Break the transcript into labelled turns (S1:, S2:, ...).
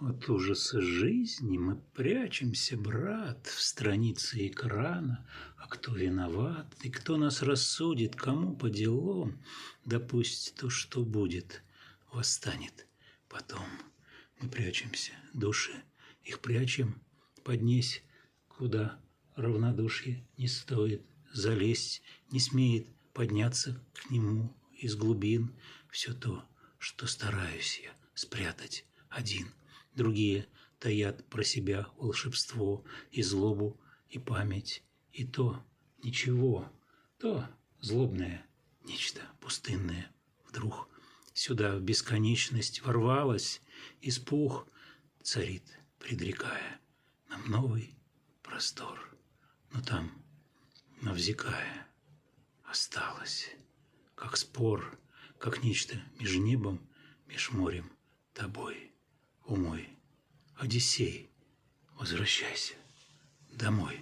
S1: От ужаса жизни мы прячемся, брат, в странице экрана. А кто виноват и кто нас рассудит, кому по делам? Да пусть то, что будет, восстанет потом. Мы прячемся, души их прячем, поднесь, куда равнодушие не стоит, залезть не смеет, подняться к нему из глубин. Все то, что стараюсь я спрятать один. Другие таят про себя волшебство и злобу, и память, и то ничего, то злобное нечто пустынное вдруг сюда в бесконечность ворвалось, испуг царит, предрекая нам новый простор, но там, навзикая, осталось, как спор, как нечто меж небом, меж морем тобой. О мой Одиссей, возвращайся домой.